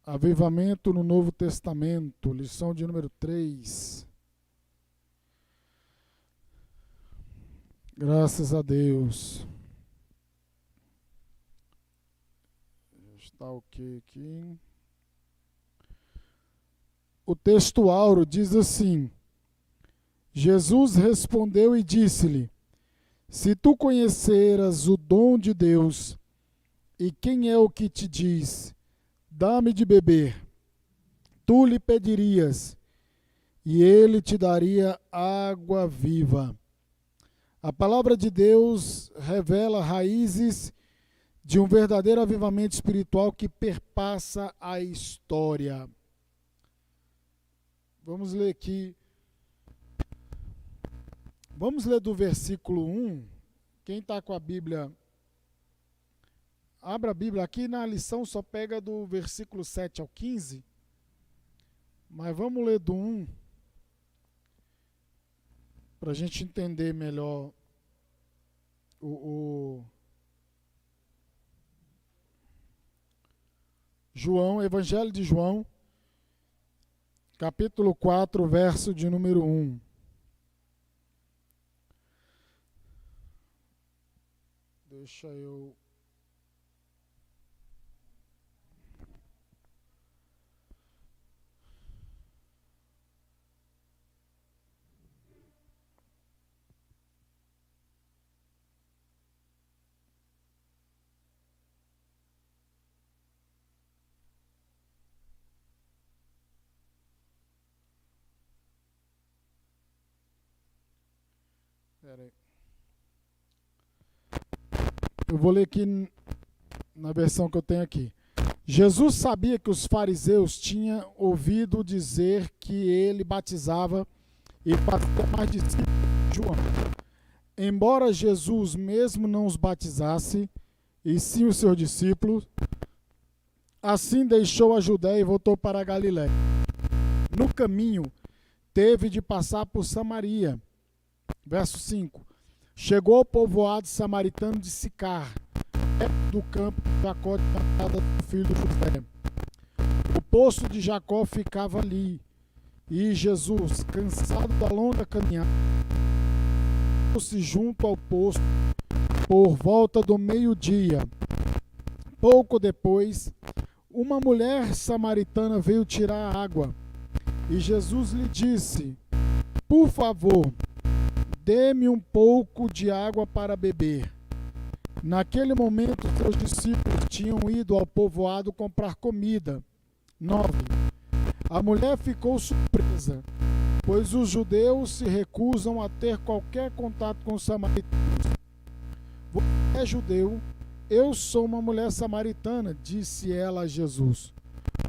Avivamento no Novo Testamento, lição de número 3. Graças a Deus. Está ok aqui. O texto áureo diz assim: Jesus respondeu e disse-lhe: se tu conheceras o dom de Deus, e quem é o que te diz, dá-me de beber, tu lhe pedirias, e ele te daria água viva. A palavra de Deus revela raízes de um verdadeiro avivamento espiritual que perpassa a história. Vamos ler aqui. Vamos ler do versículo 1. Quem está com a Bíblia, abra a Bíblia. Aqui na lição só pega do versículo 7 ao 15. Mas vamos ler do 1. Para a gente entender melhor João, Evangelho de João, capítulo 4, verso de número 1. Deixa eu... Peraí. Eu vou ler aqui na versão que eu tenho aqui. Jesus sabia que os fariseus tinham ouvido dizer que ele batizava e fazia mais discípulos de João. Embora Jesus mesmo não os batizasse, e sim os seus discípulos, assim deixou a Judéia e voltou para a Galiléia. No caminho, teve de passar por Samaria. Verso 5. Chegou ao povoado samaritano de Sicar, perto do campo de Jacó de Macada, do filho de José. O poço de Jacó ficava ali, e Jesus, cansado da longa caminhada, pôs-se junto ao poço por volta do meio-dia. Pouco depois, uma mulher samaritana veio tirar água, e Jesus lhe disse: por favor, dê-me um pouco de água para beber. Naquele momento, seus discípulos tinham ido ao povoado comprar comida. 9. A mulher ficou surpresa, pois os judeus se recusam a ter qualquer contato com os samaritanos. Você é judeu, eu sou uma mulher samaritana, disse ela a Jesus.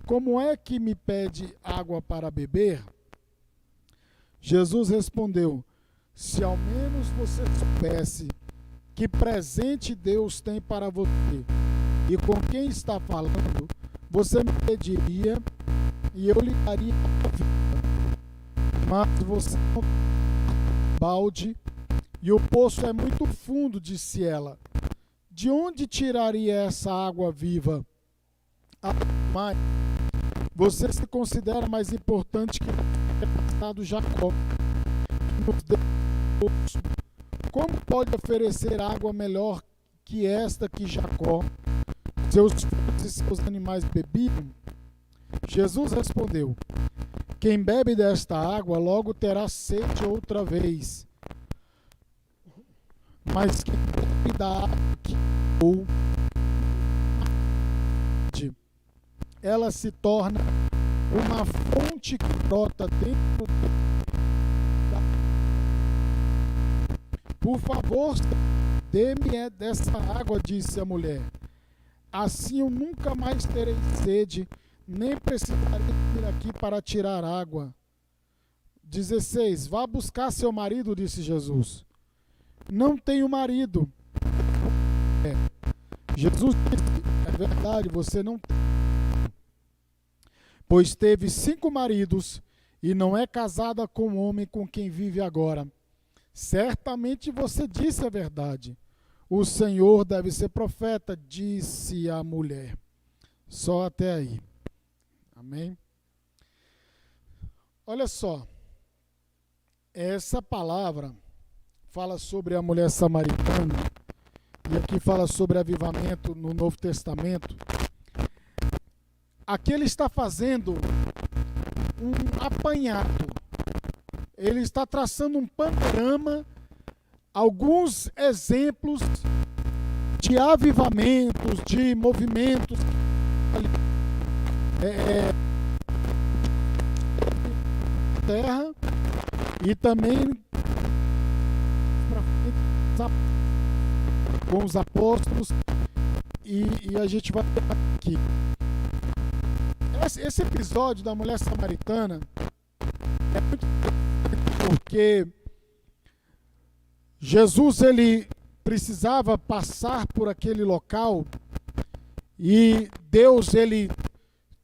Como é que me pede água para beber? Jesus respondeu: se ao menos você soubesse que presente Deus tem para você e com quem está falando, você me pediria e eu lhe daria a vida. Mas você não tem balde e o poço é muito fundo, disse ela. De onde tiraria essa água viva? Mas você se considera mais importante que o passado Jacó, que nos deu poço. Como pode oferecer água melhor que esta que Jacó, seus filhos e seus animais bebiam? Jesus respondeu: quem bebe desta água logo terá sede outra vez. Mas quem bebe da água que ou ela se torna uma fonte que brota dentro da... Por favor, dê-me dessa água, disse a mulher. Assim eu nunca mais terei sede, nem precisarei vir aqui para tirar água. 16. Vá buscar seu marido, disse Jesus. Não tenho marido. Jesus disse: é verdade, você não tem. Pois teve 5 maridos e não é casada com o homem com quem vive agora. Certamente você disse a verdade. O Senhor deve ser profeta, disse a mulher. Só até aí. Amém? Olha só, essa palavra fala sobre a mulher samaritana, e aqui fala sobre avivamento no Novo Testamento. Aqui ele está fazendo um apanhado, ele está traçando um panorama, alguns exemplos de avivamentos, de movimentos terra, e também com os apóstolos, e a gente vai aqui. Esse episódio da mulher samaritana é muito importante porque Jesus ele precisava passar por aquele local, e Deus ele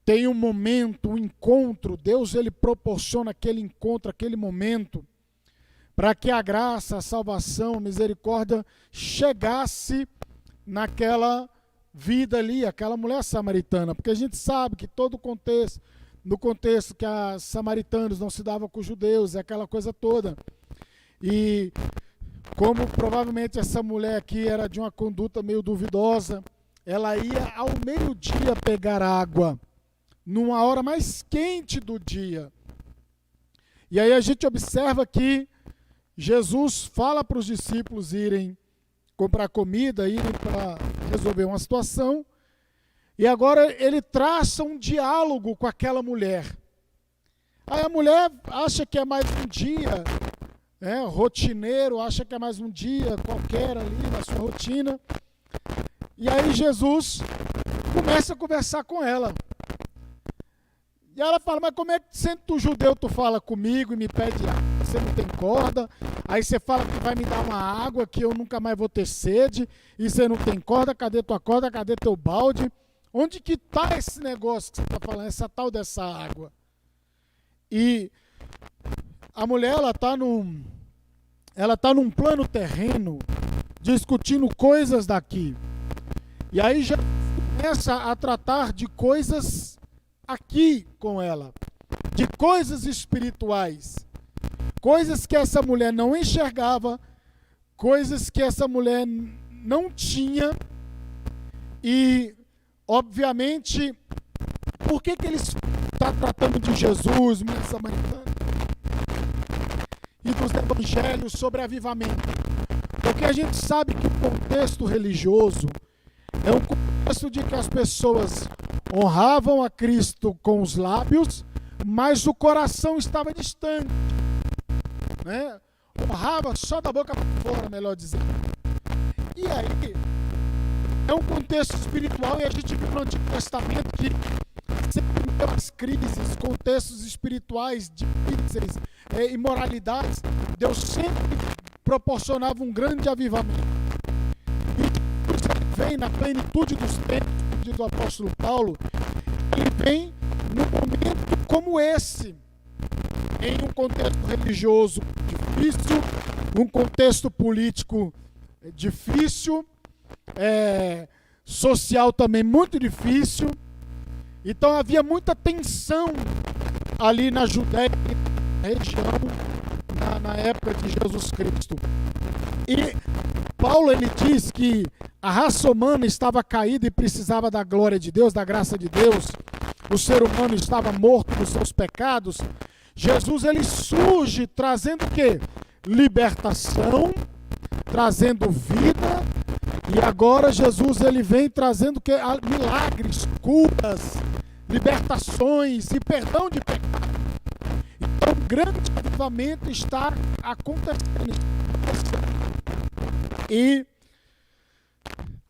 tem um momento, um encontro. Deus ele proporciona aquele encontro, aquele momento, para que a graça, a salvação, a misericórdia chegasse naquela vida ali, aquela mulher samaritana. Porque a gente sabe que todo o contexto, no contexto que os samaritanos não se davam com os judeus, aquela coisa toda. E como provavelmente essa mulher aqui era de uma conduta meio duvidosa, ela ia ao meio-dia pegar água, numa hora mais quente do dia. E aí a gente observa que Jesus fala para os discípulos irem comprar comida, irem para resolver uma situação, e agora ele traça um diálogo com aquela mulher. Aí a mulher acha que é mais um dia, rotineiro, acha que é mais um dia qualquer ali na sua rotina, e aí Jesus começa a conversar com ela. E ela fala, mas como é que sendo tu judeu tu fala comigo e me pede água, você não tem corda, aí você fala que vai me dar uma água que eu nunca mais vou ter sede, e você não tem corda, cadê tua corda, cadê teu balde? Onde que está esse negócio que você está falando, essa tal dessa água? E a mulher, ela está num plano terreno, discutindo coisas daqui. E aí já começa a tratar de coisas aqui com ela, de coisas espirituais, coisas que essa mulher não enxergava, coisas que essa mulher não tinha. E obviamente, por que ele está tratando de Jesus, mulher samaritana, e dos evangelhos sobre avivamento? Porque a gente sabe que o contexto religioso é um contexto de que as pessoas honravam a Cristo com os lábios, mas o coração estava distante, né? Honrava só da boca para fora, melhor dizendo. E aí, é um contexto espiritual, e a gente viu no Antigo Testamento que sempre pelas crises, contextos espirituais difíceis, imoralidades, Deus sempre proporcionava um grande avivamento. E Jesus vem na plenitude dos tempos, como diz o apóstolo Paulo, ele vem num momento como esse, em um contexto religioso difícil, um contexto político difícil, social também muito difícil. Então havia muita tensão ali na Judéia, na região, na época de Jesus Cristo. E Paulo ele diz que a raça humana estava caída e precisava da glória de Deus, da graça de Deus. O ser humano estava morto nos seus pecados. Jesus ele surge trazendo o quê? Libertação, trazendo vida. E agora Jesus ele vem trazendo que milagres, curas, libertações e perdão de pecado. Então o grande avivamento está acontecendo. E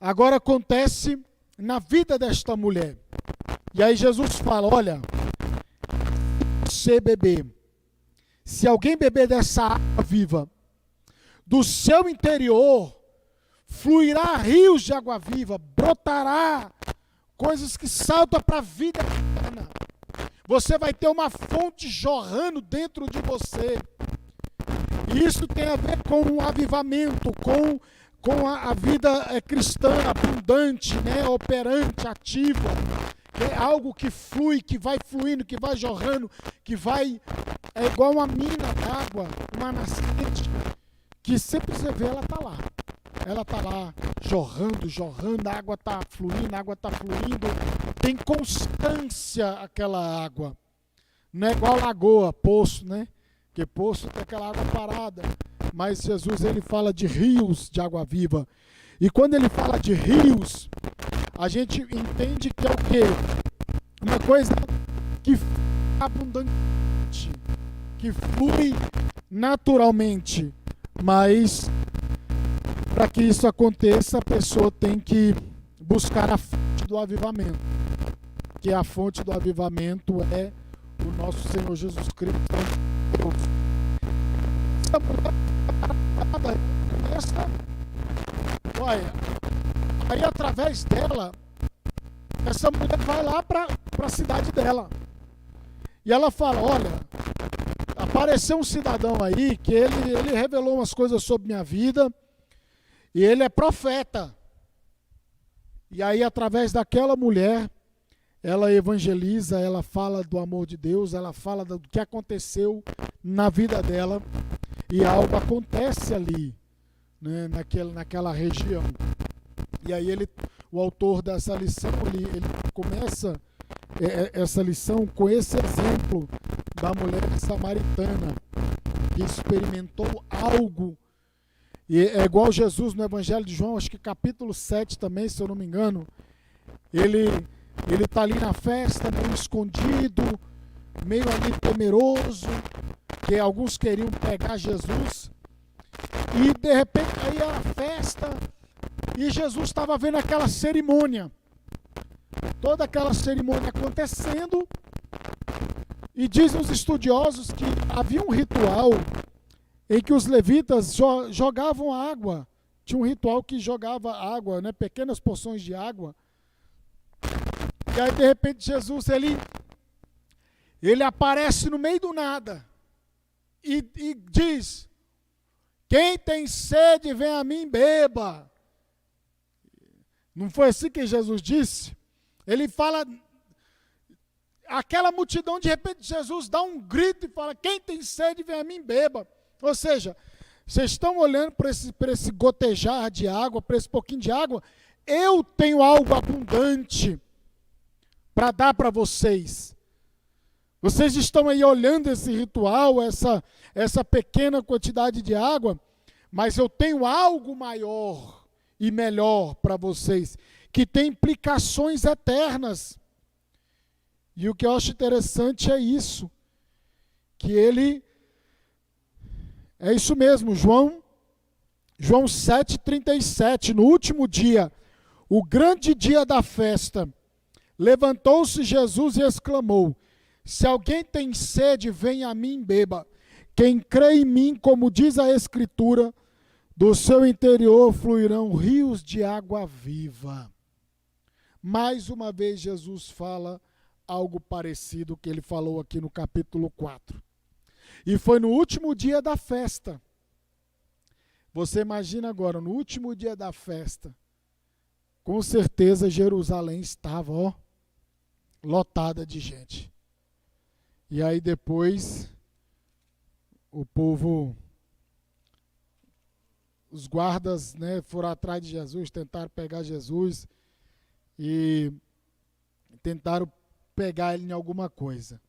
agora acontece na vida desta mulher. E aí Jesus fala, olha, se beber, se alguém beber dessa água viva, do seu interior fluirá rios de água viva, brotará coisas que saltam para a vida eterna. Você vai ter uma fonte jorrando dentro de você. E isso tem a ver com o avivamento, com a vida cristã abundante, né, operante, ativa, É algo que flui, que vai fluindo, que vai jorrando, que vai... É igual uma mina d'água, uma nascente, que sempre você vê, ela está lá. Ela está lá, jorrando, jorrando, a água está fluindo, a água está fluindo. Tem constância aquela água. Não é igual lagoa, poço, né? Porque poço tem aquela água parada. Mas Jesus, ele fala de rios de água viva. E quando ele fala de rios, a gente entende que é o quê? Uma coisa que flui abundante, que flui naturalmente. Mas para que isso aconteça, a pessoa tem que buscar a fonte do avivamento. Que a fonte do avivamento é o nosso Senhor Jesus Cristo. Essa mulher começa, olha, aí através dela, essa mulher vai lá para a cidade dela. E ela fala, olha, apareceu um cidadão aí que ele revelou umas coisas sobre minha vida e ele é profeta. E aí através daquela mulher, ela evangeliza, ela fala do amor de Deus, ela fala do que aconteceu na vida dela e algo acontece ali, né, naquela região. E aí o autor dessa lição, ele começa essa lição com esse exemplo da mulher samaritana que experimentou algo. E é igual Jesus no Evangelho de João, acho que capítulo 7 também, se eu não me engano, ele está ali na festa, meio escondido, meio ali temeroso, que alguns queriam pegar Jesus. E de repente aí a festa, e Jesus estava vendo aquela cerimônia, toda aquela cerimônia acontecendo, e dizem os estudiosos que havia um ritual em que os levitas jogavam água. Tinha um ritual que jogava água, né, pequenas porções de água. E aí, de repente, Jesus, ele aparece no meio do nada e diz, quem tem sede, vem a mim, beba. Não foi assim que Jesus disse? Ele fala, aquela multidão, de repente, Jesus dá um grito e fala, quem tem sede, vem a mim, beba. Ou seja, vocês estão olhando para esse gotejar de água, para esse pouquinho de água, eu tenho algo abundante para dar para vocês. Vocês estão aí olhando esse ritual, essa pequena quantidade de água, mas eu tenho algo maior e melhor para vocês, que tem implicações eternas. E o que eu acho interessante é isso, que é isso mesmo, João 7,37, no último dia, o grande dia da festa, levantou-se Jesus e exclamou, se alguém tem sede, venha a mim e beba. Quem crê em mim, como diz a Escritura, do seu interior fluirão rios de água viva. Mais uma vez Jesus fala algo parecido que ele falou aqui no capítulo 4. E foi no último dia da festa. Você imagina agora, no último dia da festa, com certeza Jerusalém estava, lotada de gente. E aí depois, o povo, os guardas, né, foram atrás de Jesus, tentaram pegar Jesus e tentaram pegar ele em alguma coisa.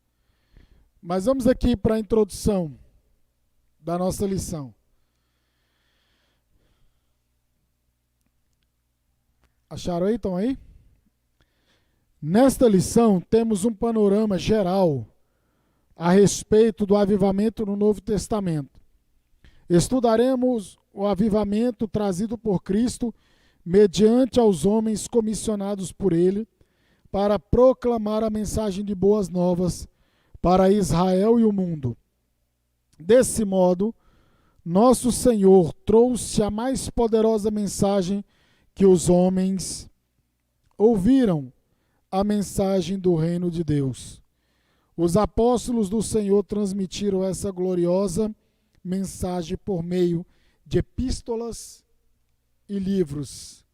Mas vamos aqui para a introdução da nossa lição. Acharam aí? Estão aí? Nesta lição, temos um panorama geral a respeito do avivamento no Novo Testamento. Estudaremos o avivamento trazido por Cristo mediante aos homens comissionados por Ele para proclamar a mensagem de boas novas para Israel e o mundo. Desse modo, nosso Senhor trouxe a mais poderosa mensagem que os homens ouviram, a mensagem do reino de Deus. Os apóstolos do Senhor transmitiram essa gloriosa mensagem por meio de epístolas e livros.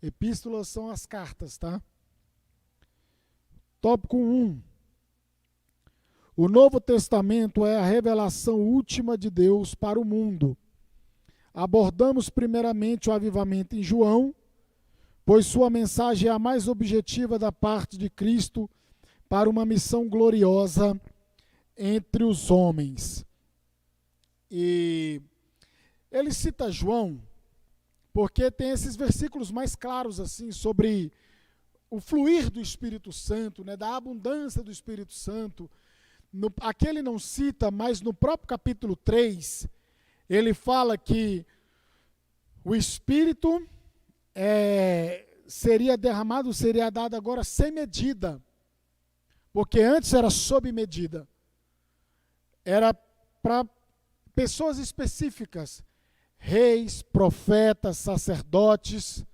Epístolas são as cartas, tá? Tópico 1. O Novo Testamento é a revelação última de Deus para o mundo. Abordamos primeiramente o avivamento em João, pois sua mensagem é a mais objetiva da parte de Cristo para uma missão gloriosa entre os homens. E ele cita João porque tem esses versículos mais claros assim sobre o fluir do Espírito Santo, né, da abundância do Espírito Santo. Aqui ele não cita, mas no próprio capítulo 3, ele fala que o Espírito seria derramado, seria dado agora sem medida, porque antes era sob medida. Era para pessoas específicas, reis, profetas, sacerdotes,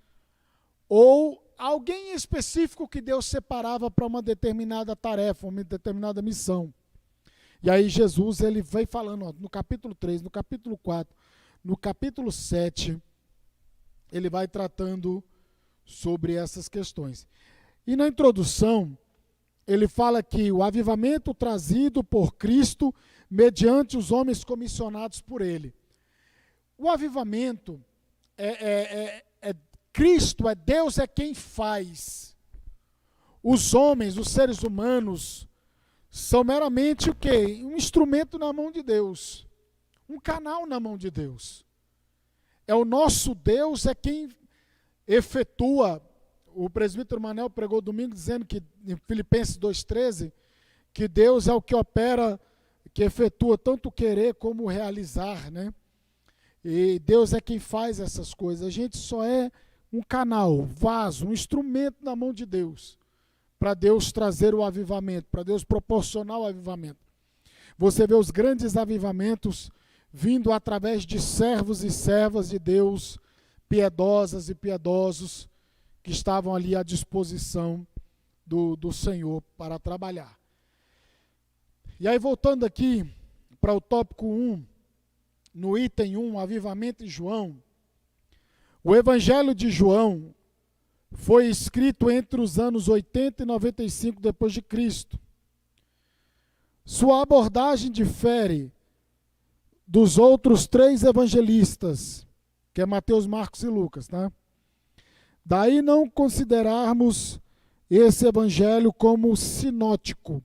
ou alguém específico que Deus separava para uma determinada tarefa, uma determinada missão. E aí Jesus, ele vem falando, ó, no capítulo 3, no capítulo 4, no capítulo 7, ele vai tratando sobre essas questões. E na introdução, ele fala que o avivamento trazido por Cristo mediante os homens comissionados por ele. O avivamento é Cristo, Deus é quem faz. Os homens, os seres humanos, são meramente o quê? Um instrumento na mão de Deus. Um canal na mão de Deus. É o nosso Deus, é quem efetua. O presbítero Manel pregou domingo dizendo que, em Filipenses 2,13, que Deus é o que opera, que efetua tanto o querer como o realizar, né? E Deus é quem faz essas coisas. A gente só é um canal, vaso, um instrumento na mão de Deus, para Deus trazer o avivamento, para Deus proporcionar o avivamento. Você vê os grandes avivamentos vindo através de servos e servas de Deus, piedosas e piedosos, que estavam ali à disposição do Senhor para trabalhar. E aí, voltando aqui para o tópico 1, no item 1, avivamento em João, o Evangelho de João foi escrito entre os anos 80 e 95 depois de Cristo. Sua abordagem difere dos outros 3 evangelistas, que é Mateus, Marcos e Lucas, tá? Daí não considerarmos esse evangelho como sinótico.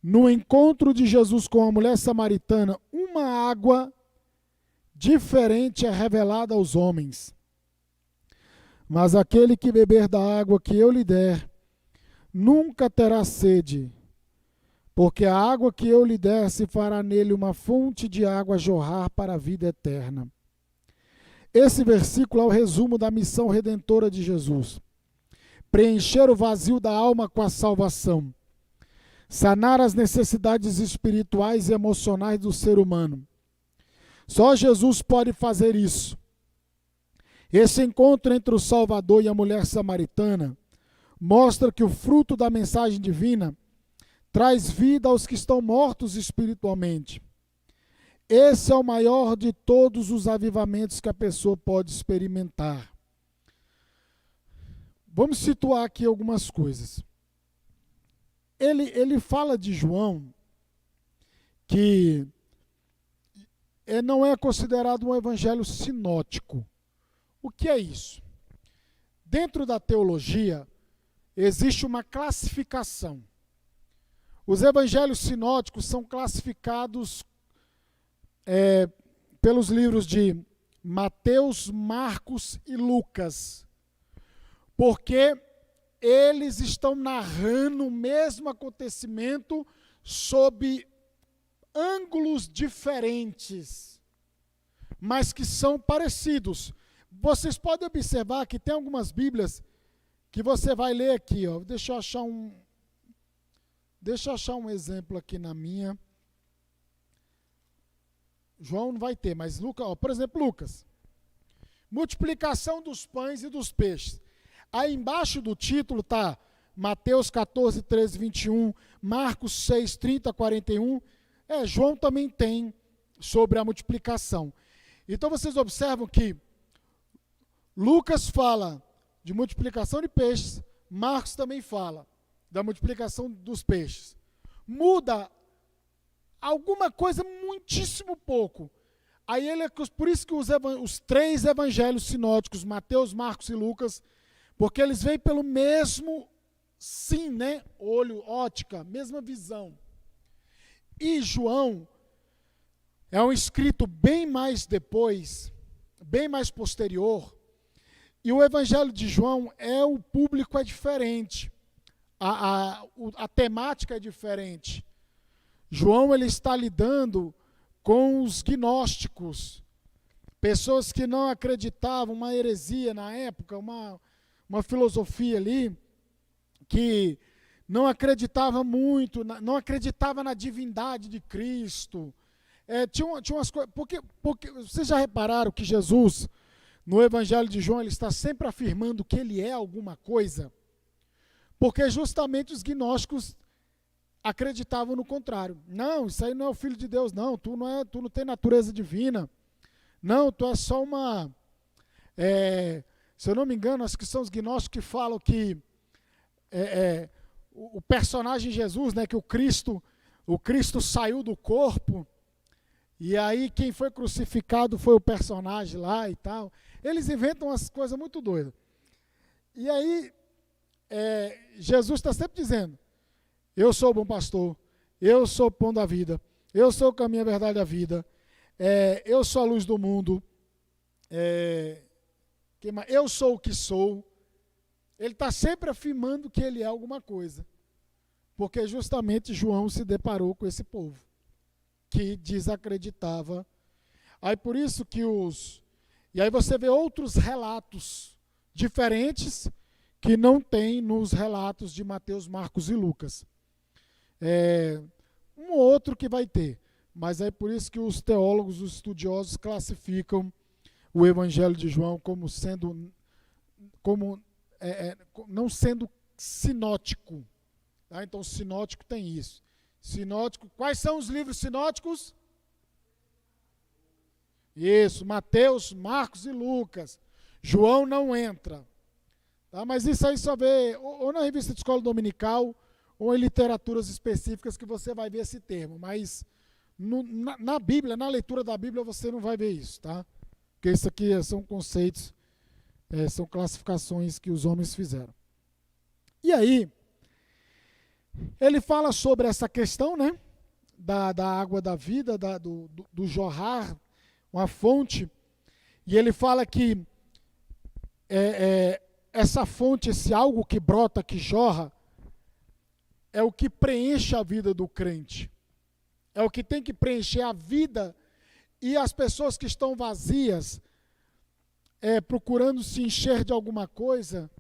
No encontro de Jesus com a mulher samaritana, uma água diferente é revelada aos homens. Mas aquele que beber da água que eu lhe der, nunca terá sede, porque a água que eu lhe der se fará nele uma fonte de água a jorrar para a vida eterna. Esse versículo é o resumo da missão redentora de Jesus. Preencher o vazio da alma com a salvação. Sanar as necessidades espirituais e emocionais do ser humano. Só Jesus pode fazer isso. Esse encontro entre o Salvador e a mulher samaritana mostra que o fruto da mensagem divina traz vida aos que estão mortos espiritualmente. Esse é o maior de todos os avivamentos que a pessoa pode experimentar. Vamos situar aqui algumas coisas. Ele fala de João que não é considerado um evangelho sinótico. O que é isso? Dentro da teologia, existe uma classificação. Os evangelhos sinóticos são classificados pelos livros de Mateus, Marcos e Lucas, porque eles estão narrando o mesmo acontecimento sob ângulos diferentes, mas que são parecidos. Vocês podem observar que tem algumas Bíblias que você vai ler aqui, ó. Deixa eu achar um exemplo aqui na minha. João não vai ter, mas Lucas, ó, por exemplo, Lucas. Multiplicação dos pães e dos peixes. Aí embaixo do título está Mateus 14, 13, 21, Marcos 6, 30, 41. João também tem sobre a multiplicação. Então vocês observam que Lucas fala de multiplicação de peixes, Marcos também fala da multiplicação dos peixes. Muda alguma coisa muitíssimo pouco. Aí por isso que os 3 evangelhos sinóticos, Mateus, Marcos e Lucas, porque eles vêm pelo mesmo sim, né? Olho, ótica, mesma visão. E João é um escrito bem mais depois, bem mais posterior. E o evangelho de João o público é diferente. A temática é diferente. João ele está lidando com os gnósticos, pessoas que não acreditavam, uma heresia na época, uma filosofia ali, que não acreditava muito, não acreditava na divindade de Cristo. Tinha umas coisas, porque vocês já repararam que Jesus, no Evangelho de João, ele está sempre afirmando que ele é alguma coisa? Porque justamente os gnósticos acreditavam no contrário. Não, isso aí não é o Filho de Deus, não. Tu não tem natureza divina. Não, tu é só uma... se eu não me engano, acho que são os gnósticos que falam que o personagem Jesus, né, que o Cristo saiu do corpo, e aí quem foi crucificado foi o personagem lá e tal. Eles inventam umas coisas muito doidas. E aí, Jesus está sempre dizendo, eu sou o bom pastor, eu sou o pão da vida, eu sou o caminho, a verdade e a vida, eu sou a luz do mundo, eu sou o que sou. Ele está sempre afirmando que ele é alguma coisa, porque justamente João se deparou com esse povo, que desacreditava. Aí por isso que E aí você vê outros relatos diferentes que não tem nos relatos de Mateus, Marcos e Lucas. Um ou outro que vai ter, mas é por isso que os teólogos, os estudiosos classificam o Evangelho de João como não sendo sinótico. Tá? Então, sinótico tem isso. Sinótico, quais são os livros sinóticos? Isso, Mateus, Marcos e Lucas. João não entra. Tá? Mas isso aí só vê ou na revista de escola dominical ou em literaturas específicas que você vai ver esse termo. Mas na Bíblia, na leitura da Bíblia, você não vai ver isso. Tá? Porque isso aqui são conceitos, são classificações que os homens fizeram. E aí, ele fala sobre essa questão, né, da água da vida, do jorrar, uma fonte, e ele fala que essa fonte, esse algo que brota, que jorra, é o que preenche a vida do crente. É o que tem que preencher a vida, e as pessoas que estão vazias, procurando se encher de alguma coisa,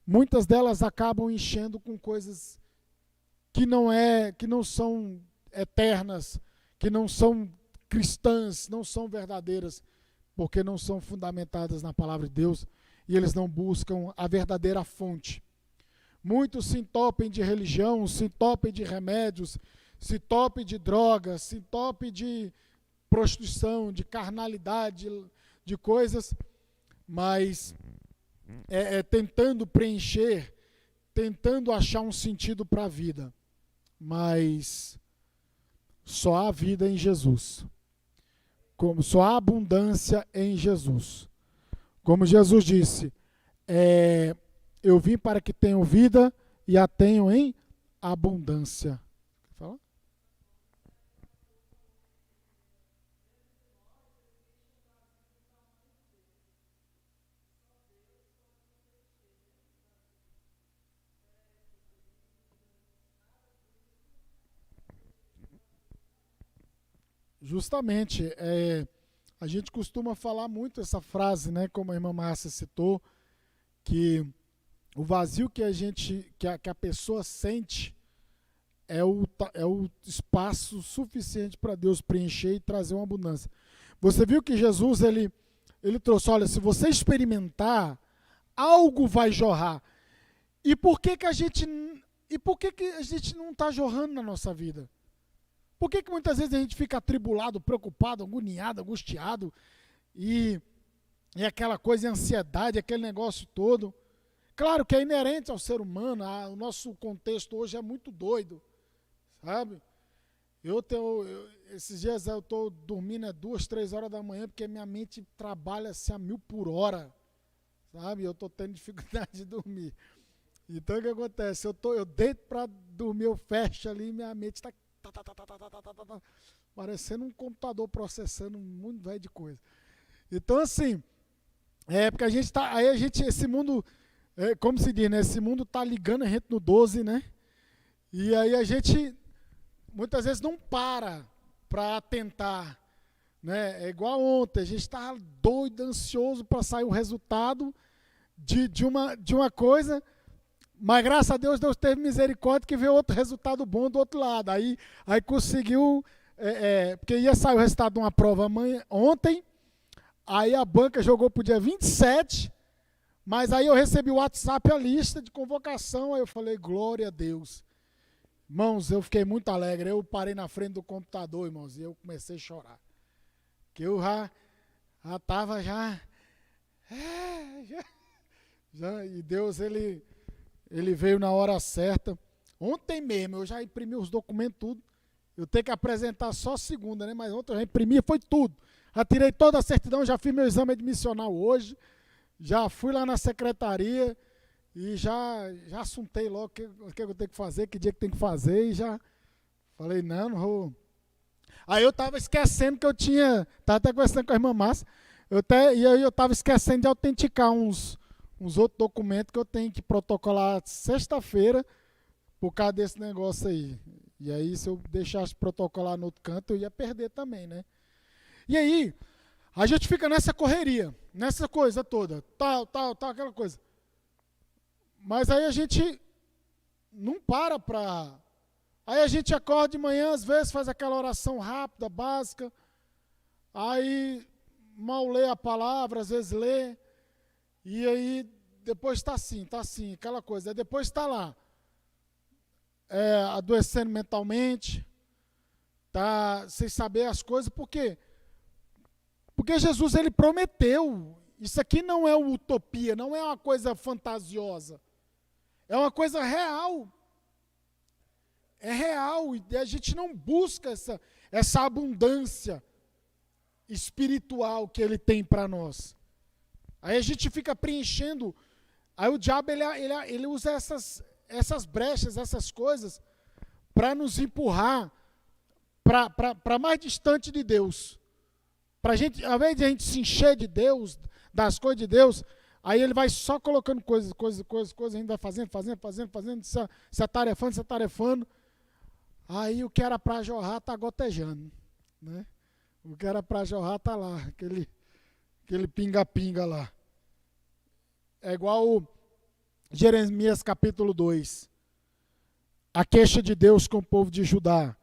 muitas delas acabam enchendo com coisas que não são eternas, que não são cristãs, não são verdadeiras, porque não são fundamentadas na palavra de Deus, e eles não buscam a verdadeira fonte. Muitos se entopem de religião, se entopem de remédios, se entopem de drogas, se entopem de prostituição, de carnalidade, de coisas, mas tentando preencher, tentando achar um sentido para a vida. Mas só há vida em Jesus. Como só há abundância em Jesus. Como Jesus disse, eu vim para que tenham vida e a tenham em abundância. Fala? Justamente, a gente costuma falar muito essa frase, né, como a irmã Márcia citou, que o vazio que a pessoa sente é o espaço suficiente para Deus preencher e trazer uma abundância. Você viu que Jesus ele trouxe, olha, se você experimentar, algo vai jorrar. E por que a gente não está jorrando na nossa vida? Por que muitas vezes a gente fica atribulado, preocupado, agoniado, angustiado, e aquela coisa, ansiedade, aquele negócio todo? claro que é inerente ao ser humano, o nosso contexto hoje é muito doido, sabe? Esses dias eu estou dormindo 2, 3 horas da manhã, porque minha mente trabalha assim a 1000 por hora, sabe? Eu estou tendo dificuldade de dormir. Então o que acontece? Eu deito para dormir, eu fecho ali e minha mente está parecendo um computador processando um mundo velho de coisa. Então assim, porque a gente está, aí a gente, esse mundo, como se diz, né? Esse mundo está ligando a gente no 12, né? E aí a gente muitas vezes não para atentar, né? É igual ontem, a gente estava doido, ansioso para sair o resultado de uma coisa, mas graças a Deus, Deus teve misericórdia que veio outro resultado bom do outro lado. Aí conseguiu, porque ia sair o resultado de uma prova ontem, aí a banca jogou para o dia 27, mas aí eu recebi o WhatsApp, a lista de convocação, aí eu falei, glória a Deus. Irmãos, eu fiquei muito alegre, eu parei na frente do computador, irmãos, e eu comecei a chorar. Que eu já estava e Deus, ele veio na hora certa. Ontem mesmo, eu já imprimi os documentos, tudo. Eu tenho que apresentar só segunda, né? Mas ontem eu já imprimi, foi tudo. Já tirei toda a certidão, já fiz meu exame admissional hoje, já fui lá na secretaria e já assuntei logo o que eu tenho que fazer, que dia que tem que fazer, e já falei, não vou. Aí eu estava esquecendo que eu estava até conversando com a irmã Márcia, e aí eu estava esquecendo de autenticar uns outros documentos que eu tenho que protocolar sexta-feira por causa desse negócio aí. E aí, se eu deixasse protocolar no outro canto, eu ia perder também, né? E aí, a gente fica nessa correria, nessa coisa toda, tal, aquela coisa. Mas aí a gente não para. Aí a gente acorda de manhã, às vezes faz aquela oração rápida, básica, aí mal lê a palavra, às vezes lê, e aí depois está assim, aquela coisa. Aí depois está lá, adoecendo mentalmente, tá sem saber as coisas. Por quê? Porque Jesus, ele prometeu. Isso aqui não é uma utopia, não é uma coisa fantasiosa. É uma coisa real. É real, e a gente não busca essa abundância espiritual que ele tem para nós. Aí a gente fica preenchendo. Aí o diabo ele usa essas brechas, essas coisas, para nos empurrar para mais distante de Deus. Pra gente, ao invés de a gente se encher de Deus, das coisas de Deus, aí ele vai só colocando coisas, a gente vai fazendo, se atarefando. Aí o que era para jorrar está gotejando, né? O que era para jorrar está lá, aquele pinga-pinga lá. É igual Jeremias capítulo 2. A queixa de Deus com o povo de Judá.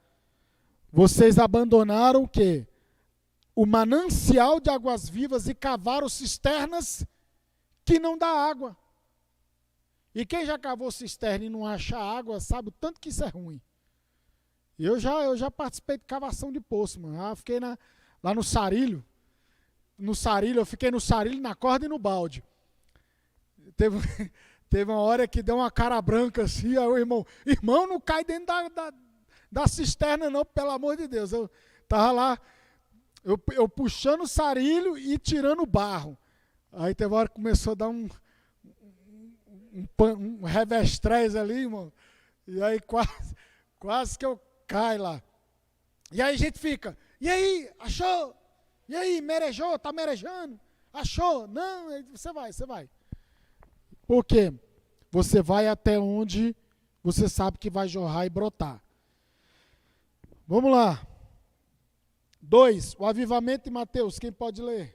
Vocês abandonaram o quê? O manancial de águas vivas e cavaram cisternas que não dá água. E quem já cavou cisterna e não acha água, sabe o tanto que isso é ruim. Eu já participei de cavação de poço, mano. Eu fiquei lá no Sarilho. Eu fiquei no Sarilho, na corda e no balde. Teve uma hora que deu uma cara branca assim, aí o irmão, não cai dentro da cisterna não, pelo amor de Deus. Eu tava lá, eu puxando o sarilho e tirando o barro. Aí teve uma hora que começou a dar um revestrez ali, irmão. E aí quase que eu caio lá. E aí a gente fica, e aí, achou? E aí, merejou? Tá merejando? Achou? Não, você vai. Por quê? Você vai até onde você sabe que vai jorrar e brotar. Vamos lá. 2, o avivamento de Mateus, quem pode ler?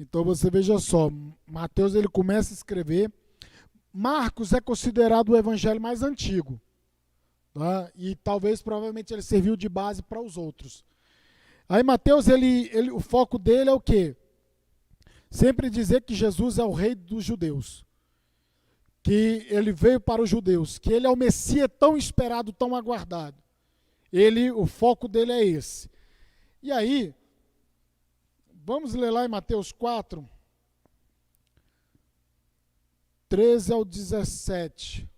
Então você veja só, Mateus ele começa a escrever. Marcos é considerado o evangelho mais antigo, tá? E talvez, provavelmente, ele serviu de base para os outros. Aí Mateus, o foco dele é o quê? Sempre dizer que Jesus é o rei dos judeus, que ele veio para os judeus, que ele é o Messias tão esperado, tão aguardado. O foco dele é esse. E aí, vamos ler lá em Mateus 4, 13 ao 17.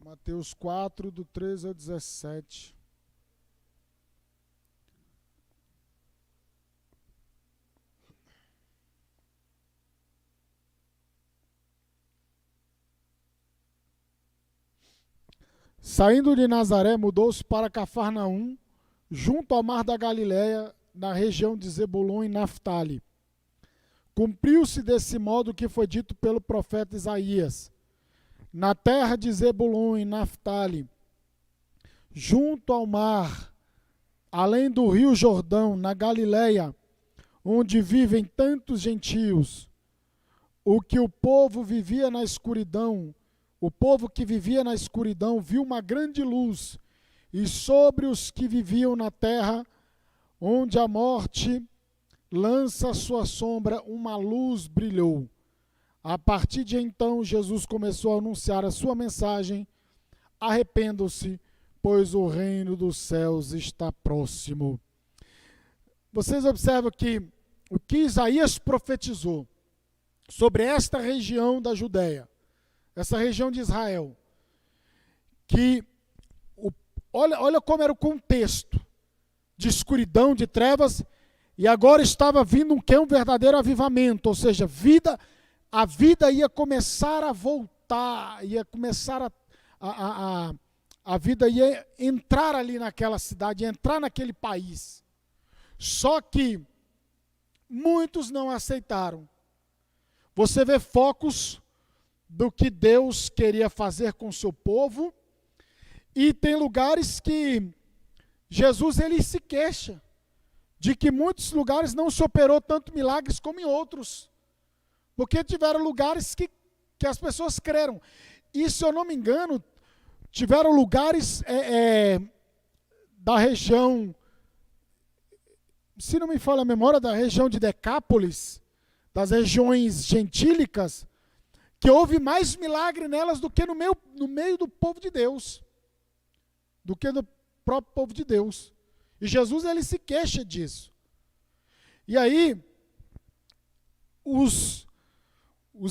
Mateus 4, do 13 ao 17. Saindo de Nazaré, mudou-se para Cafarnaum, junto ao mar da Galileia, na região de Zebulon e Naftali. Cumpriu-se desse modo o que foi dito pelo profeta Isaías. Na terra de Zebulon e Naftali, junto ao mar, além do rio Jordão, na Galileia, onde vivem tantos gentios, o que o povo vivia na escuridão, o povo que vivia na escuridão viu uma grande luz, e sobre os que viviam na terra, onde a morte lança sua sombra, uma luz brilhou. A partir de então, Jesus começou a anunciar a sua mensagem: arrependam-se, pois o reino dos céus está próximo. Vocês observam que o que Isaías profetizou sobre esta região da Judéia, essa região de Israel, que olha como era o contexto de escuridão, de trevas, e agora estava vindo um verdadeiro avivamento, ou seja, a vida ia começar a voltar, ia começar a vida ia entrar ali naquela cidade, ia entrar naquele país. Só que muitos não aceitaram. Você vê focos do que Deus queria fazer com o seu povo, e tem lugares que Jesus ele se queixa de que muitos lugares não se operou tanto milagres como em outros, porque tiveram lugares que as pessoas creram. E, se eu não me engano, tiveram lugares da região, se não me falha a memória, da região de Decápolis, das regiões gentílicas, que houve mais milagre nelas do que no meio do povo de Deus, do que no próprio povo de Deus. E Jesus ele se queixa disso. E aí, os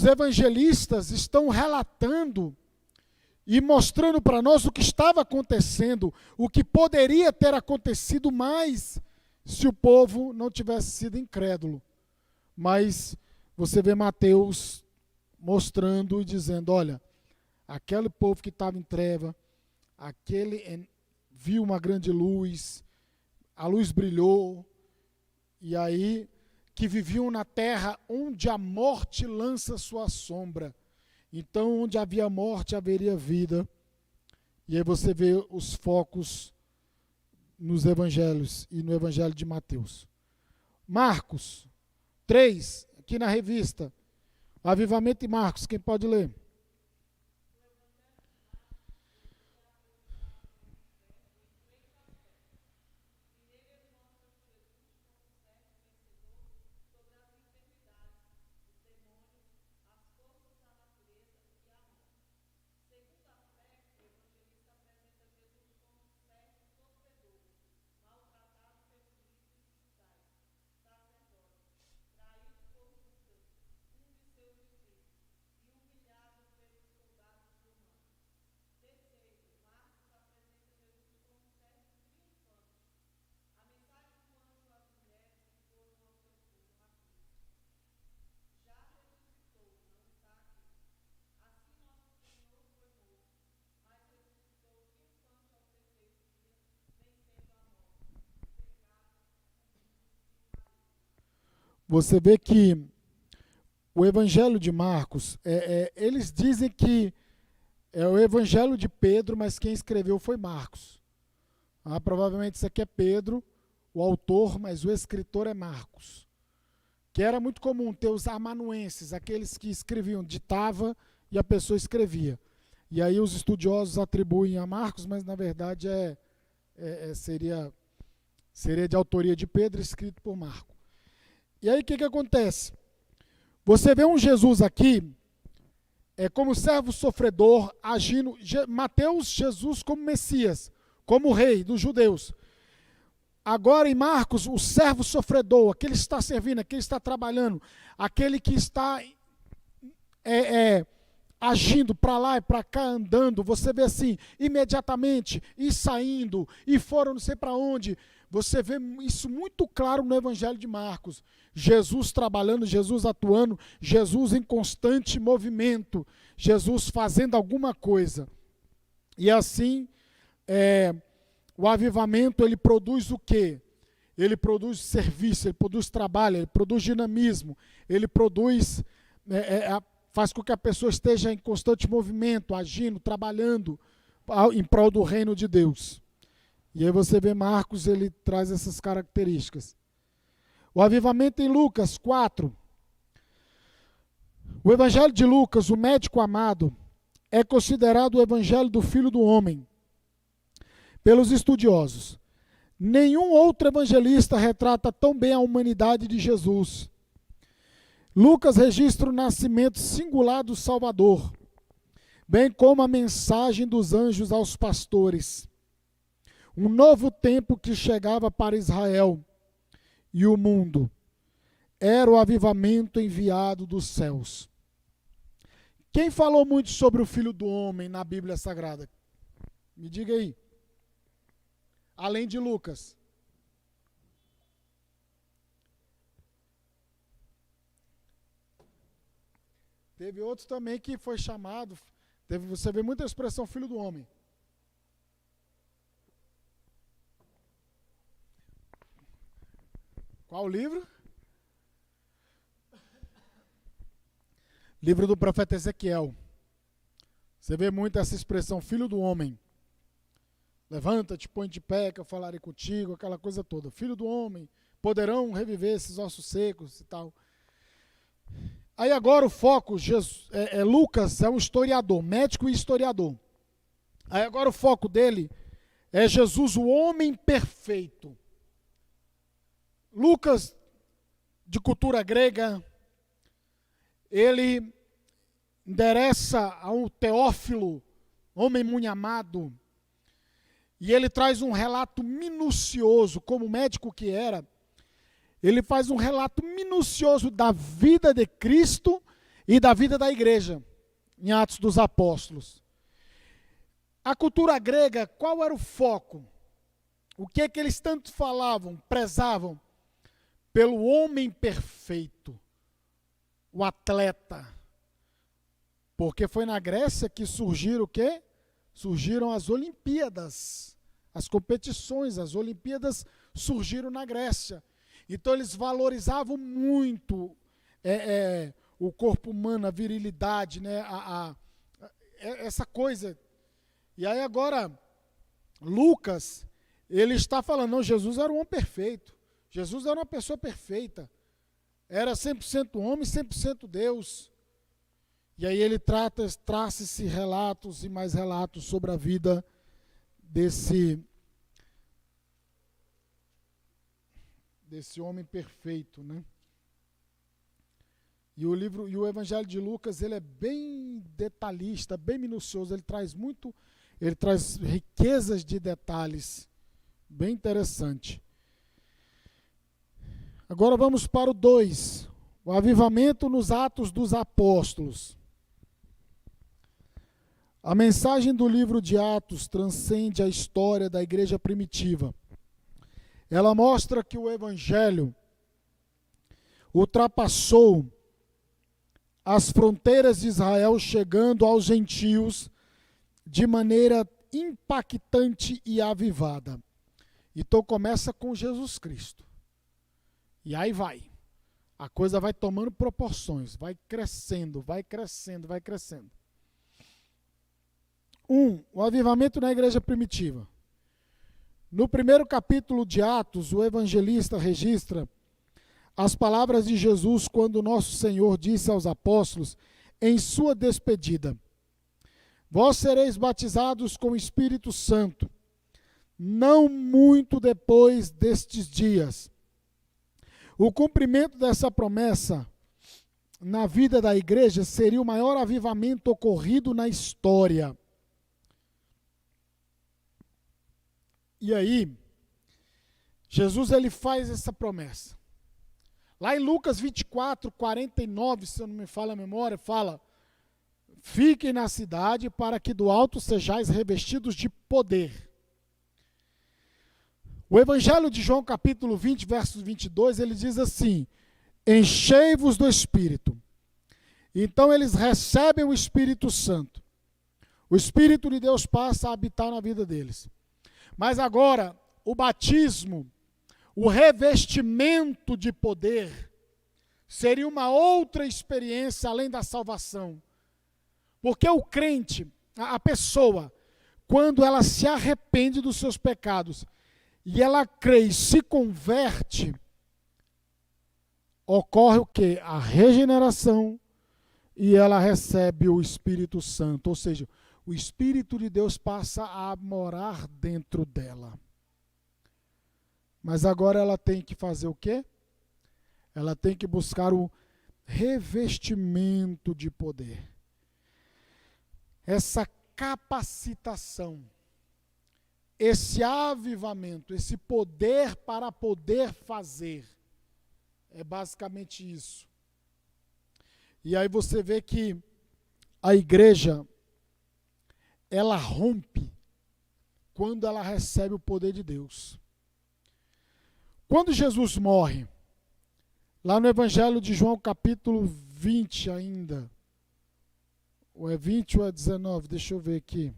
evangelistas estão relatando e mostrando para nós o que estava acontecendo, o que poderia ter acontecido mais se o povo não tivesse sido incrédulo. Mas você vê Mateus mostrando e dizendo: olha, aquele povo que estava em treva, viu uma grande luz, a luz brilhou, e aí que viviam na terra onde a morte lança sua sombra. Então, onde havia morte, haveria vida. E aí você vê os focos nos evangelhos e no evangelho de Mateus. Marcos 3, aqui na revista, Avivamento de Marcos, quem pode ler? Você vê que o evangelho de Marcos, eles dizem que é o evangelho de Pedro, mas quem escreveu foi Marcos. Provavelmente isso aqui é Pedro, o autor, mas o escritor é Marcos. Que era muito comum ter os amanuenses, aqueles que escreviam, ditava e a pessoa escrevia. E aí os estudiosos atribuem a Marcos, mas na verdade seria de autoria de Pedro, escrito por Marco. E aí o que acontece? Você vê um Jesus aqui, como servo sofredor, agindo, Mateus, Jesus como Messias, como rei dos judeus. Agora em Marcos, o servo sofredor, aquele que está servindo, aquele que está trabalhando, aquele que está agindo para lá e para cá, andando, você vê assim, imediatamente, e saindo, e foram não sei para onde. Você vê isso muito claro no Evangelho de Marcos. Jesus trabalhando, Jesus atuando, Jesus em constante movimento, Jesus fazendo alguma coisa. E assim, o avivamento, ele produz o quê? Ele produz serviço, ele produz trabalho, ele produz dinamismo, ele produz, faz com que a pessoa esteja em constante movimento, agindo, trabalhando em prol do reino de Deus. E aí você vê Marcos, ele traz essas características. O avivamento em Lucas 4. O evangelho de Lucas, o médico amado, é considerado o evangelho do Filho do Homem pelos estudiosos. Nenhum outro evangelista retrata tão bem a humanidade de Jesus. Lucas registra o nascimento singular do Salvador, bem como a mensagem dos anjos aos pastores. Um novo tempo que chegava para Israel e o mundo. Era o avivamento enviado dos céus. Quem falou muito sobre o Filho do Homem na Bíblia Sagrada? Me diga aí. Além de Lucas. Teve outros também que foi chamado. Você vê muita expressão Filho do Homem. Qual livro? Livro do profeta Ezequiel. Você vê muito essa expressão, filho do homem. Levanta-te, põe de pé, que eu falarei contigo, aquela coisa toda. Filho do homem, poderão reviver esses ossos secos e tal. Aí agora o foco, Lucas é um historiador, médico e historiador. Aí agora o foco dele é Jesus, o homem perfeito. Lucas, de cultura grega, ele endereça ao Teófilo, homem muito amado, e ele traz um relato minucioso, como médico que era, ele faz um relato minucioso da vida de Cristo e da vida da igreja, em Atos dos Apóstolos. A cultura grega, qual era o foco? O que eles tanto falavam, prezavam? Pelo homem perfeito, o atleta. Porque foi na Grécia que surgiram o quê? Surgiram as Olimpíadas, as competições, as Olimpíadas surgiram na Grécia. Então eles valorizavam muito o corpo humano, a virilidade, né? Essa coisa. E aí agora, Lucas, ele está falando, não, Jesus era um homem perfeito. Jesus era uma pessoa perfeita. Era 100% homem, 100% Deus. E aí ele traça-se relatos e mais relatos sobre a vida desse homem perfeito, né? E o Evangelho de Lucas, ele é bem detalhista, bem minucioso, ele traz riquezas de detalhes, bem interessante. Agora vamos para o 2, o avivamento nos Atos dos Apóstolos. A mensagem do livro de Atos transcende a história da igreja primitiva. Ela mostra que o Evangelho ultrapassou as fronteiras de Israel, chegando aos gentios de maneira impactante e avivada. Então começa com Jesus Cristo. E aí vai. A coisa vai tomando proporções, vai crescendo, vai crescendo, vai crescendo. 1. O avivamento na igreja primitiva. No primeiro capítulo de Atos, o evangelista registra as palavras de Jesus quando nosso Senhor disse aos apóstolos em sua despedida: vós sereis batizados com o Espírito Santo, não muito depois destes dias. O cumprimento dessa promessa na vida da igreja seria o maior avivamento ocorrido na história. E aí, Jesus ele faz essa promessa. Lá em Lucas 24, 49, se eu não me falha a memória, fala: fiquem na cidade para que do alto sejais revestidos de poder. O Evangelho de João, capítulo 20, verso 22, ele diz assim: enchei-vos do Espírito. Então eles recebem o Espírito Santo. O Espírito de Deus passa a habitar na vida deles. Mas agora, o batismo, o revestimento de poder, seria uma outra experiência além da salvação. Porque o crente, a pessoa, quando ela se arrepende dos seus pecados, e ela crê e se converte, ocorre o quê? A regeneração, e ela recebe o Espírito Santo. Ou seja, o Espírito de Deus passa a morar dentro dela. Mas agora ela tem que fazer o quê? Ela tem que buscar o revestimento de poder. Essa capacitação, esse avivamento, esse poder para poder fazer. É basicamente isso. E aí você vê que a igreja, ela rompe quando ela recebe o poder de Deus. Quando Jesus morre, lá no Evangelho de João, capítulo 20 ainda, ou é 20 ou é 19, deixa eu ver aqui.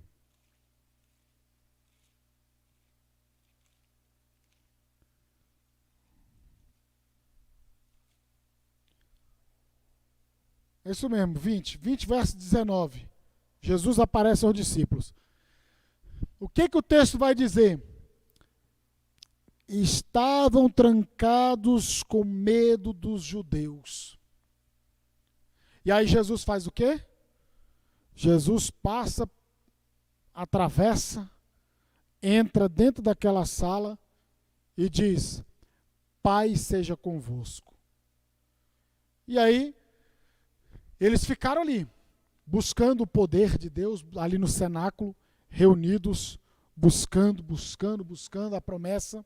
É isso mesmo, 20 verso 19. Jesus aparece aos discípulos. O que o texto vai dizer? Estavam trancados com medo dos judeus. E aí Jesus faz o quê? Jesus passa, atravessa, entra dentro daquela sala e diz: paz seja convosco. E aí, eles ficaram ali, buscando o poder de Deus, ali no cenáculo, reunidos, buscando a promessa.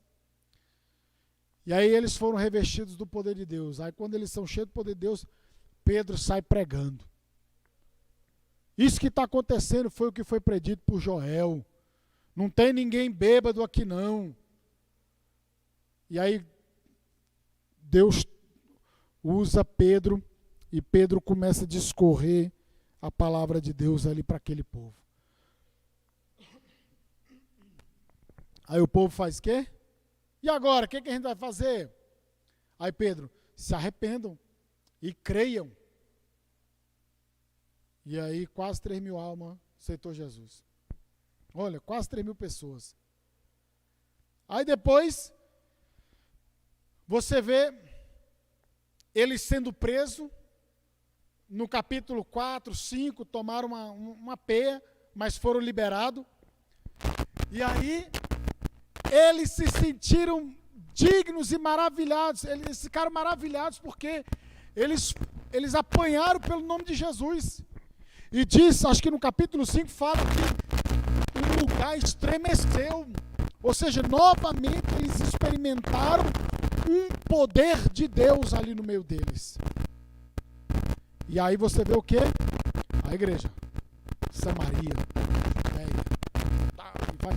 E aí eles foram revestidos do poder de Deus. Aí quando eles são cheios do poder de Deus, Pedro sai pregando. Isso que está acontecendo foi o que foi predito por Joel. Não tem ninguém bêbado aqui não. E aí Deus usa Pedro, e Pedro começa a discorrer a palavra de Deus ali para aquele povo. Aí o povo faz o quê? E agora, o que a gente vai fazer? Aí Pedro: se arrependam e creiam. E aí quase 3.000 almas aceitou Jesus. Olha, quase 3.000 pessoas. Aí depois, você vê ele sendo preso. No capítulo 4, 5, tomaram uma peia, mas foram liberados. E aí, eles se sentiram dignos e maravilhados. Eles ficaram maravilhados porque eles apanharam pelo nome de Jesus. E diz, acho que no capítulo 5 fala que o lugar estremeceu. Ou seja, novamente eles experimentaram um poder de Deus ali no meio deles. E aí você vê o quê? A igreja, Samaria, e vai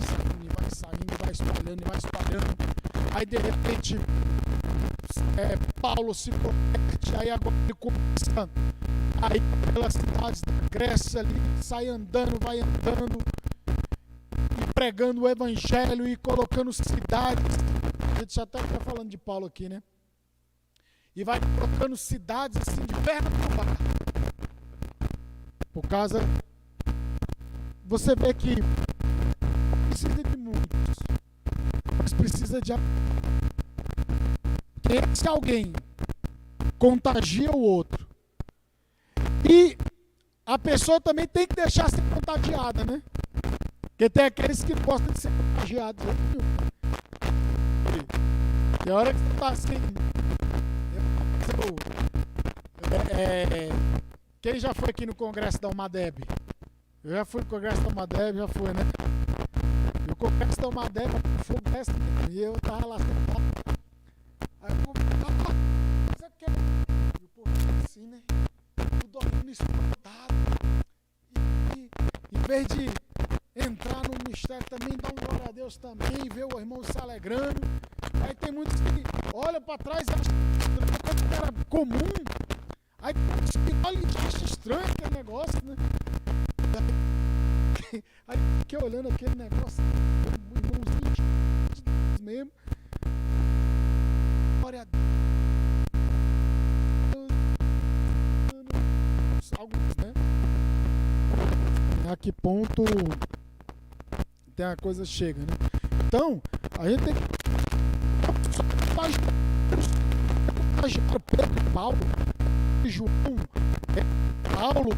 saindo, vai espalhando. Aí de repente, Paulo se converte, aí agora ele começa a ir pelas cidades da Grécia ali, vai andando, e pregando o evangelho e colocando cidades. A gente já até está falando de Paulo aqui, né? E vai colocando cidades assim de perna para o mar. Por causa, você vê que precisa de muitos. mas precisa de que esse alguém contagia o outro. E a pessoa também tem que deixar ser contagiada, né? Porque tem aqueles que gostam de ser contagiados. Tem hora que você está assim. Quem já foi aqui no congresso da UMADEB? Eu já fui no congresso da UMADEB, já fui, né? E o congresso da UMADEB foi o e eu tava lá sentado. Aí eu mas eu quero. E o povo assim, né? Tudo dormindo espantado. E em vez de entrar no mistério também, dar um glória a Deus também, ver o irmão se alegrando. Aí tem muitos que olham para trás e acham que era comum. Aí olha e acha estranho aquele negócio, né? Aí fiquei olhando aquele negócio, o irmãozinho de Deus mesmo. Glória a Deus. Alguns, né? A que ponto tem a coisa chega, né? Então, a gente tem que Pedro, Paulo, João, Paulo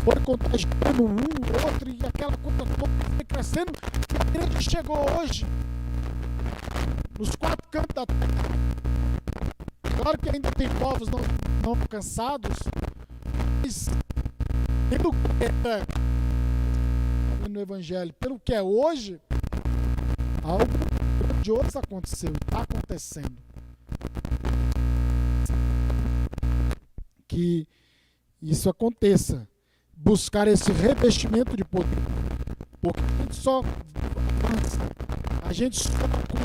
foi contagiando um, outro, e aquela coisa toda foi crescendo, e a igreja chegou hoje nos 4 cantos da terra. Claro que ainda tem povos não alcançados, mas pelo que é no Evangelho, pelo que é hoje, algo grandioso aconteceu, está acontecendo. Que isso aconteça, buscar esse revestimento de poder, porque a gente só avança, a gente só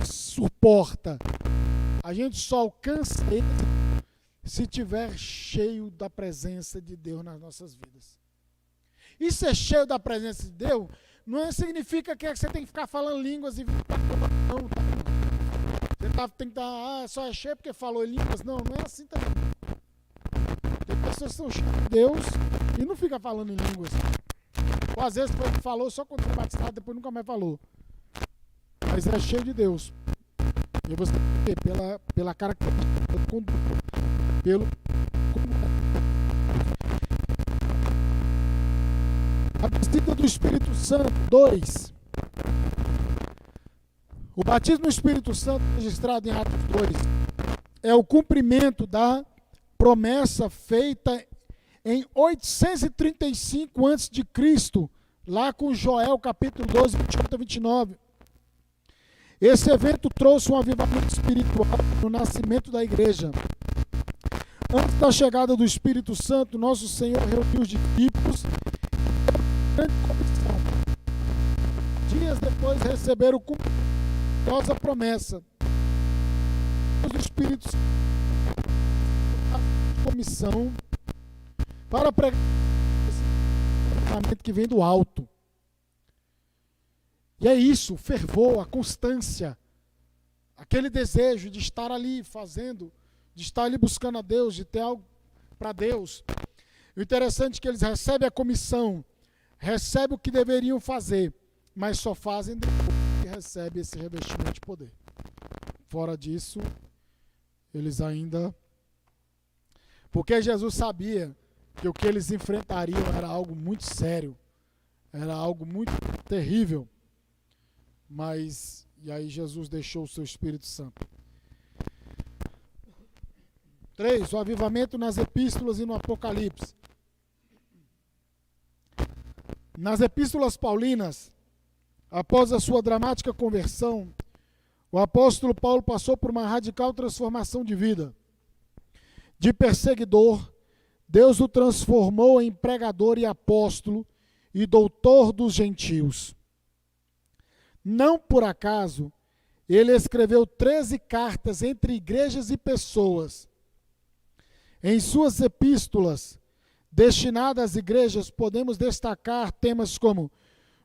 suporta, a gente só alcança ele se tiver cheio da presença de Deus nas nossas vidas. E ser cheio da presença de Deus não significa que você tem que ficar falando línguas e não, tá? Você tem que estar, só é cheio porque falou em línguas. Não é assim também. Tem pessoas que são cheias de Deus e não fica falando em línguas. Ou às vezes falou só quando foi batizado, depois nunca mais falou. Mas é cheio de Deus. E você vê pela característica, pelo conduto, pelo... A batismo do Espírito Santo, 2. O batismo do Espírito Santo, registrado em Atos 2, é o cumprimento da promessa feita em 835 a.C., lá com Joel, capítulo 12, 28 a 29. Esse evento trouxe um avivamento espiritual no nascimento da igreja. Antes da chegada do Espírito Santo, nosso Senhor reuniu os discípulos e grande comissão. Dias depois receberam a promessa. O Espírito Santo comissão para pregar esse que vem do alto. E é isso, o fervor, a constância, aquele desejo de estar ali fazendo, de estar ali buscando a Deus, de ter algo para Deus. O interessante é que eles recebem a comissão, recebem o que deveriam fazer, mas só fazem depois que recebem esse revestimento de poder. Fora disso, eles ainda... Porque Jesus sabia que o que eles enfrentariam era algo muito sério, era algo muito terrível. Mas, e aí Jesus deixou o seu Espírito Santo. 3. O avivamento nas epístolas e no Apocalipse. Nas epístolas paulinas, após a sua dramática conversão, o apóstolo Paulo passou por uma radical transformação de vida. De perseguidor, Deus o transformou em pregador e apóstolo e doutor dos gentios. Não por acaso, ele escreveu 13 cartas entre igrejas e pessoas. Em suas epístolas, destinadas às igrejas, podemos destacar temas como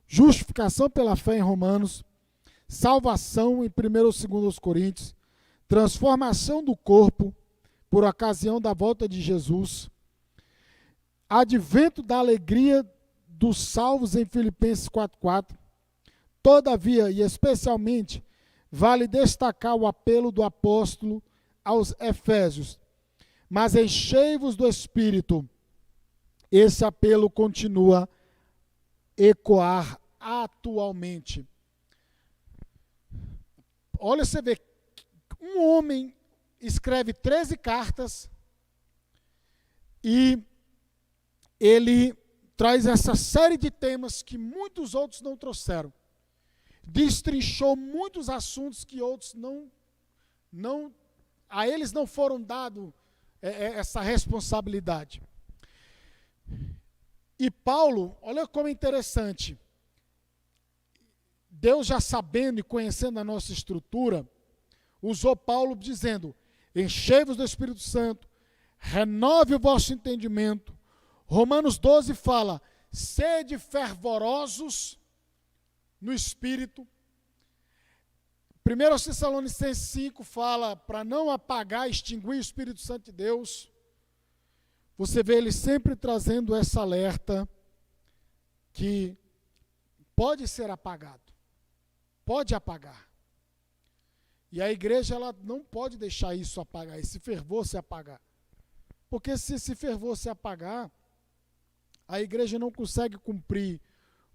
justificação pela fé em Romanos, salvação em 1 e 2 Coríntios, transformação do corpo por ocasião da volta de Jesus, advento da alegria dos salvos em Filipenses 4:4, todavia e especialmente vale destacar o apelo do apóstolo aos Efésios. Mas enchei-vos do Espírito. Esse apelo continua a ecoar atualmente. Olha, você vê, um homem escreve 13 cartas e ele traz essa série de temas que muitos outros não trouxeram. Destrinchou muitos assuntos que outros a eles não foram dado essa responsabilidade. E Paulo, olha como é interessante, Deus já sabendo e conhecendo a nossa estrutura, usou Paulo dizendo, enchei-vos do Espírito Santo, renove o vosso entendimento. Romanos 12 fala, sede fervorosos no Espírito. 1 Tessalonicenses 5 fala para não apagar, extinguir o Espírito Santo de Deus. Você vê ele sempre trazendo essa alerta que pode ser apagado, pode apagar. E a igreja ela não pode deixar isso apagar, esse fervor se apagar. Porque se esse fervor se apagar, a igreja não consegue cumprir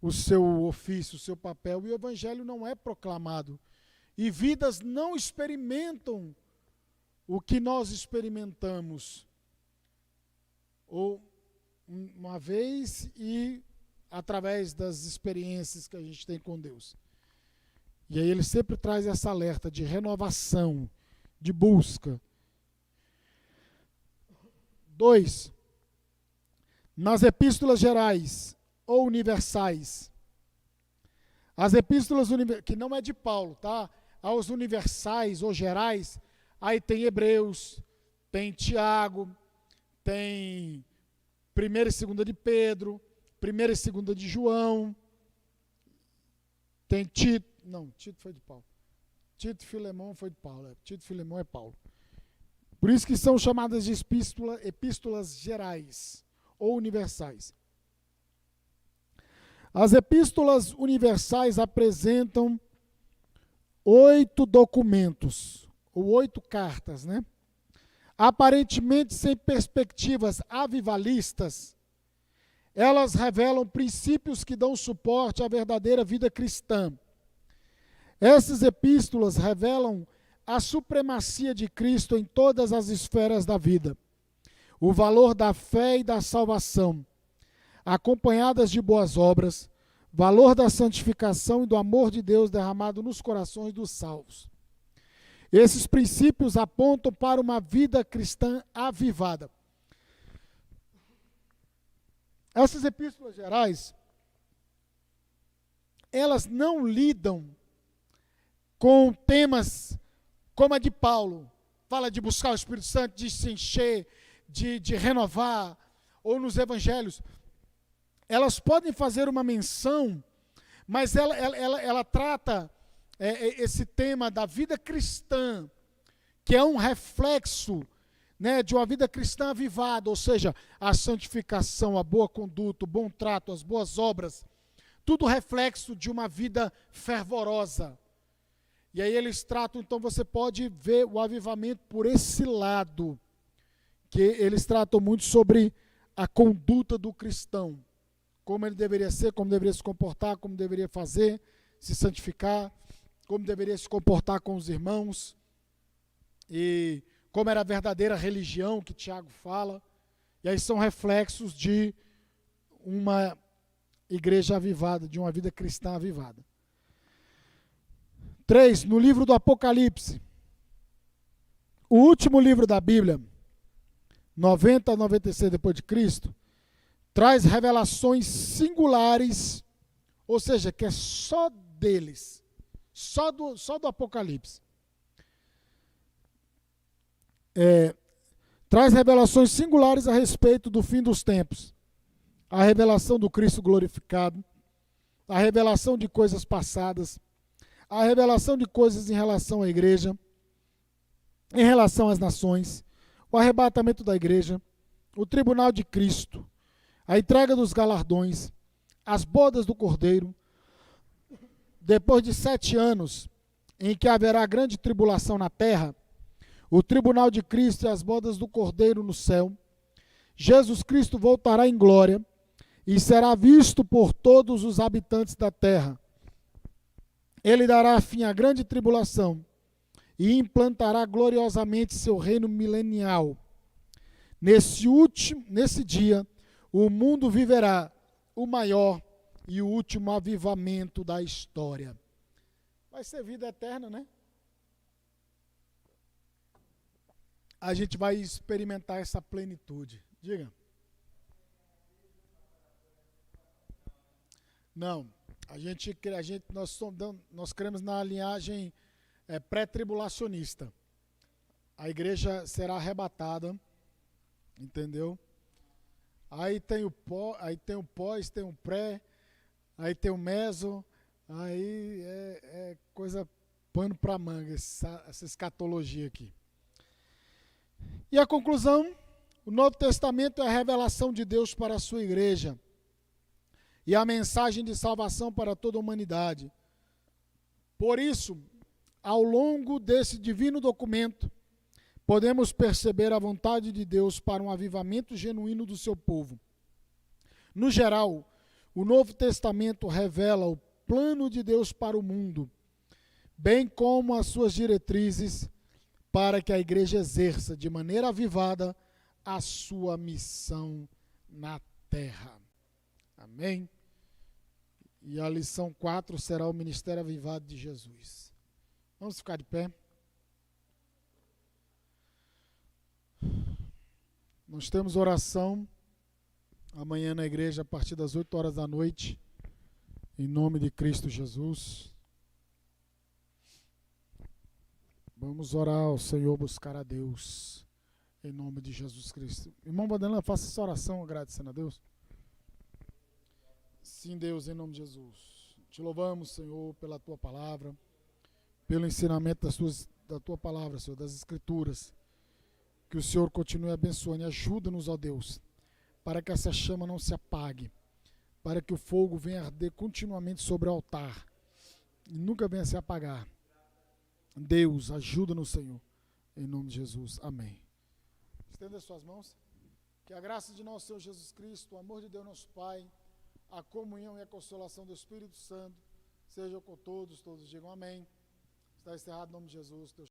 o seu ofício, o seu papel, e o evangelho não é proclamado. E vidas não experimentam o que nós experimentamos. Ou uma vez e através das experiências que a gente tem com Deus. E aí ele sempre traz essa alerta de renovação, de busca. 2. Nas epístolas gerais ou universais. As epístolas, que não é de Paulo, tá? Aos universais ou gerais, aí tem Hebreus, tem Tiago, tem 1ª e 2ª de Pedro, 1ª e 2ª de João, tem Tito, não, Tito foi de Paulo, Tito e Filemão foi de Paulo, Tito e Filemão é Paulo. Por isso que são chamadas de epístolas gerais ou universais. As epístolas universais apresentam 8 documentos, ou 8 cartas, né? Aparentemente sem perspectivas avivalistas, elas revelam princípios que dão suporte à verdadeira vida cristã. Essas epístolas revelam a supremacia de Cristo em todas as esferas da vida, o valor da fé e da salvação, acompanhadas de boas obras, valor da santificação e do amor de Deus derramado nos corações dos salvos. Esses princípios apontam para uma vida cristã avivada. Essas epístolas gerais, elas não lidam com temas como a de Paulo. Fala de buscar o Espírito Santo, de se encher, de renovar, ou nos evangelhos. Elas podem fazer uma menção, mas ela trata esse tema da vida cristã, que é um reflexo, né, de uma vida cristã avivada, ou seja, a santificação, a boa conduta, o bom trato, as boas obras, tudo reflexo de uma vida fervorosa. E aí eles tratam, então você pode ver o avivamento por esse lado, que eles tratam muito sobre a conduta do cristão, como ele deveria ser, como deveria se comportar, como deveria fazer, se santificar, como deveria se comportar com os irmãos, e como era a verdadeira religião que Tiago fala. E aí são reflexos de uma igreja avivada, de uma vida cristã avivada. 3. No livro do Apocalipse, o último livro da Bíblia, 90 a 96 depois de Cristo, traz revelações singulares, ou seja, que é só deles, só do Apocalipse. Traz revelações singulares a respeito do fim dos tempos, a revelação do Cristo glorificado, a revelação de coisas passadas, a revelação de coisas em relação à igreja, em relação às nações, o arrebatamento da igreja, o tribunal de Cristo, a entrega dos galardões, as bodas do Cordeiro. Depois de 7 anos, em que haverá grande tribulação na terra, o tribunal de Cristo e as bodas do Cordeiro no céu, Jesus Cristo voltará em glória e será visto por todos os habitantes da terra. Ele dará fim à grande tribulação e implantará gloriosamente seu reino milenial. Nesse dia, o mundo viverá o maior e o último avivamento da história. Vai ser vida eterna, né? A gente vai experimentar essa plenitude. Diga. Não, nós cremos na linhagem pré-tribulacionista. A igreja será arrebatada, entendeu? Aí tem o pós, tem o pré, aí tem o meso, aí é coisa, pano para manga, essa escatologia aqui. E a conclusão, o Novo Testamento é a revelação de Deus para a sua igreja e a mensagem de salvação para toda a humanidade. Por isso, ao longo desse divino documento, podemos perceber a vontade de Deus para um avivamento genuíno do seu povo. No geral, o Novo Testamento revela o plano de Deus para o mundo, bem como as suas diretrizes para que a igreja exerça de maneira avivada a sua missão na terra. Amém? E a lição 4 será o ministério avivado de Jesus. Vamos ficar de pé? Nós temos oração amanhã na igreja a partir das 8 horas da noite, em nome de Cristo Jesus. Vamos orar ao Senhor, buscar a Deus, em nome de Jesus Cristo. Irmão Badelã, faça essa oração agradecendo a Deus. Sim, Deus, em nome de Jesus. Te louvamos, Senhor, pela Tua palavra, pelo ensinamento da Tua palavra, Senhor, das Escrituras. Que o Senhor continue abençoando e ajuda-nos, ó Deus, para que essa chama não se apague, para que o fogo venha arder continuamente sobre o altar e nunca venha se apagar. Deus, ajuda-nos, Senhor, em nome de Jesus. Amém. Estenda as suas mãos. Que a graça de nosso Senhor Jesus Cristo, o amor de Deus nosso Pai, a comunhão e a consolação do Espírito Santo seja com todos digam amém. Está encerrado em nome de Jesus.